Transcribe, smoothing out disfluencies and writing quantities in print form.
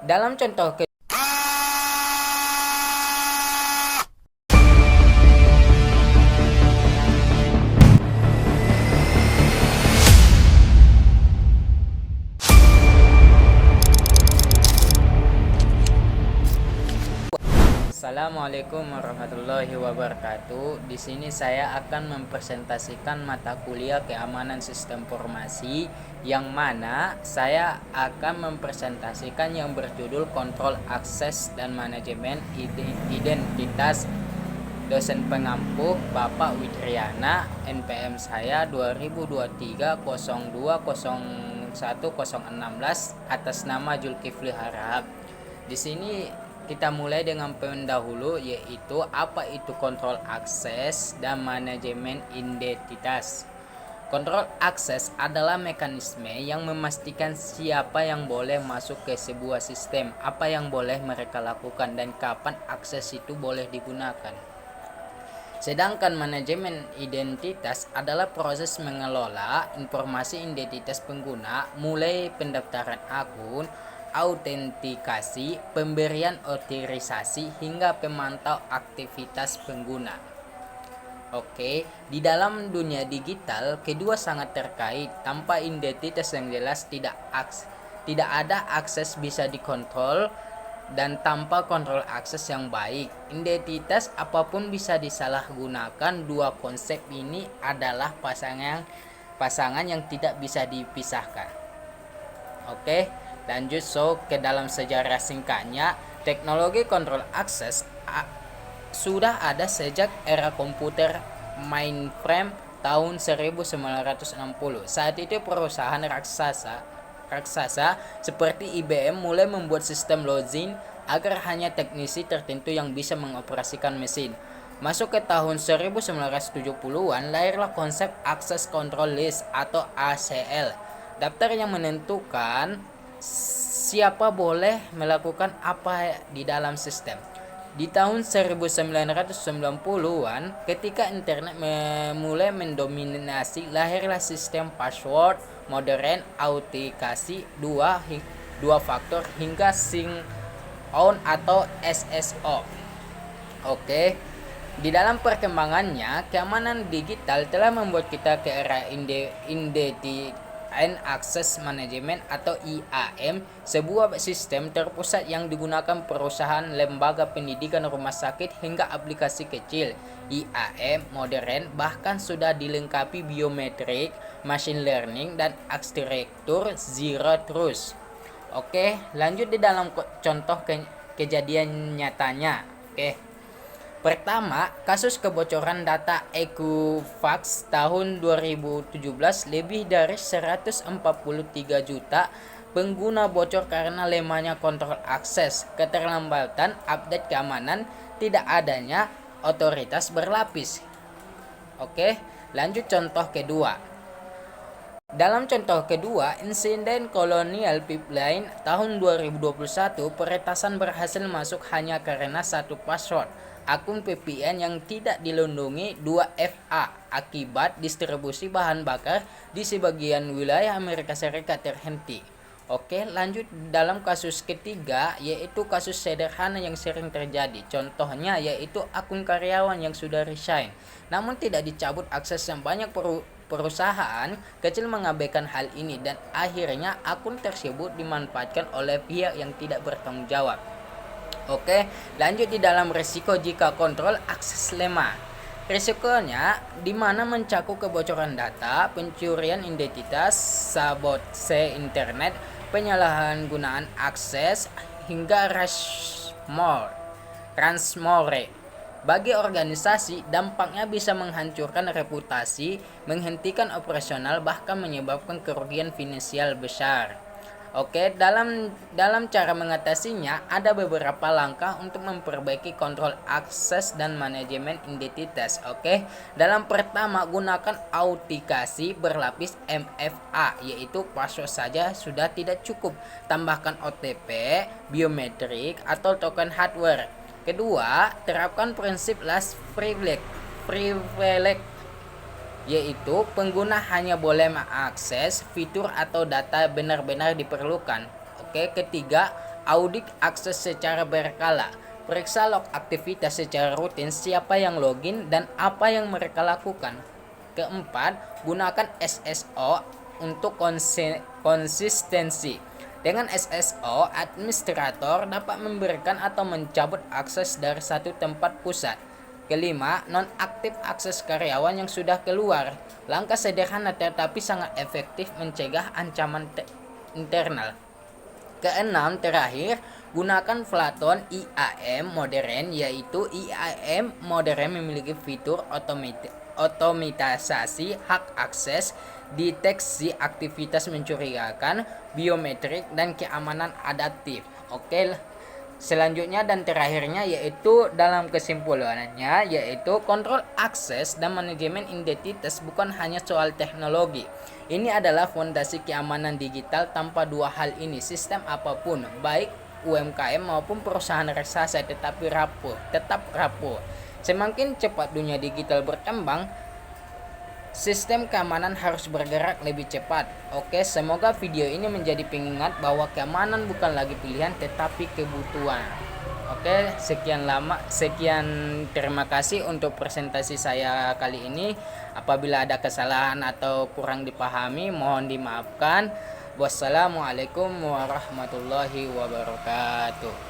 Dalam contoh ke Assalamualaikum warahmatullahi wabarakatuh. Di sini saya akan mempresentasikan mata kuliah keamanan sistem informasi, yang mana saya akan mempresentasikan yang berjudul Kontrol Akses dan Manajemen Identitas. Dosen pengampu Bapak Widriana, NPM saya 2023020116 atas nama Julkifli Harahap. Di sini kita mulai dengan pendahulu, yaitu apa itu kontrol akses dan manajemen identitas. Kontrol akses adalah mekanisme yang memastikan siapa yang boleh masuk ke sebuah sistem, apa yang boleh mereka lakukan, dan kapan akses itu boleh digunakan. Sedangkan manajemen identitas adalah proses mengelola informasi identitas pengguna, mulai pendaftaran akun, autentikasi, pemberian otorisasi, hingga pemantau aktivitas pengguna. Oke, di dalam dunia digital, kedua sangat terkait. Tanpa identitas yang jelas, tidak ada akses bisa dikontrol, dan tanpa kontrol akses yang baik, identitas apapun bisa disalahgunakan. Dua konsep ini adalah pasangan yang tidak bisa dipisahkan. Oke, lanjut ke dalam sejarah singkatnya. Teknologi kontrol akses sudah ada sejak era komputer mainframe tahun 1960. Saat itu perusahaan raksasa seperti IBM mulai membuat sistem login agar hanya teknisi tertentu yang bisa mengoperasikan mesin. Masuk ke tahun 1970-an, lahirlah konsep Access Control List atau ACL, daftar yang menentukan siapa boleh melakukan apa di dalam sistem. Di tahun 1990-an, ketika internet mulai mendominasi, lahirlah sistem password, modern, autentikasi, dua faktor, hingga sign on atau SSO. Oke. Di dalam perkembangannya, keamanan digital telah membuat kita ke era Identity and Access Management atau IAM, sebuah sistem terpusat yang digunakan perusahaan, lembaga pendidikan, rumah sakit, hingga aplikasi kecil. IAM modern bahkan sudah dilengkapi biometrik, machine learning, dan arsitektur zero trust. Oke, lanjut di dalam contoh kejadian nyatanya. Pertama, kasus kebocoran data Equifax tahun 2017, lebih dari 143 juta pengguna bocor karena lemahnya kontrol akses, keterlambatan update keamanan, tidak adanya otoritas berlapis. Oke, lanjut contoh kedua. Dalam contoh kedua, insiden Colonial Pipeline tahun 2021, peretasan berhasil masuk hanya karena satu password akun VPN yang tidak dilindungi 2FA akibat distribusi bahan bakar di sebagian wilayah Amerika Serikat terhenti. Oke, lanjut dalam kasus ketiga, yaitu kasus sederhana yang sering terjadi. Contohnya yaitu akun karyawan yang sudah resign namun tidak dicabut akses, yang banyak perusahaan kecil mengabaikan hal ini, dan akhirnya akun tersebut dimanfaatkan oleh pihak yang tidak bertanggung jawab. Oke, lanjut di dalam risiko jika kontrol akses lemah. Risikonya di mana mencakup kebocoran data, pencurian identitas, sabotase internet, penyalahgunaan akses, hingga ransomware. Bagi organisasi, dampaknya bisa menghancurkan reputasi, menghentikan operasional, bahkan menyebabkan kerugian finansial besar. Oke, dalam cara mengatasinya ada beberapa langkah untuk memperbaiki kontrol akses dan manajemen identitas. Oke, dalam pertama, gunakan autentikasi berlapis MFA, yaitu password saja sudah tidak cukup. Tambahkan OTP, biometrik, atau token hardware. Kedua, terapkan prinsip last privilege, yaitu pengguna hanya boleh mengakses fitur atau data benar-benar diperlukan. Ketiga, Audit akses secara berkala. Periksa log aktivitas secara rutin, siapa yang login dan apa yang mereka lakukan. Keempat, gunakan SSO untuk konsistensi. Dengan SSO, administrator dapat memberikan atau mencabut akses dari satu tempat pusat. Kelima, nonaktif akses karyawan yang sudah keluar. Langkah sederhana tetapi sangat efektif mencegah ancaman internal. Keenam, terakhir, gunakan Platon IAM modern, yaitu IAM modern memiliki fitur otomatisasi hak akses, deteksi aktivitas mencurigakan, biometrik, dan keamanan adaptif. Oke, selanjutnya dan terakhirnya yaitu dalam kesimpulannya yaitu kontrol akses dan manajemen identitas bukan hanya soal teknologi. Ini adalah fondasi keamanan digital. Tanpa dua hal ini, sistem apapun, baik UMKM maupun perusahaan raksasa tetap rapuh. Semakin cepat dunia digital berkembang, sistem keamanan harus bergerak lebih cepat. Oke, semoga video ini menjadi pengingat bahwa keamanan bukan lagi pilihan tetapi kebutuhan. Oke, sekian terima kasih untuk presentasi saya kali ini. Apabila ada kesalahan atau kurang dipahami, mohon dimaafkan. Wassalamualaikum warahmatullahi wabarakatuh.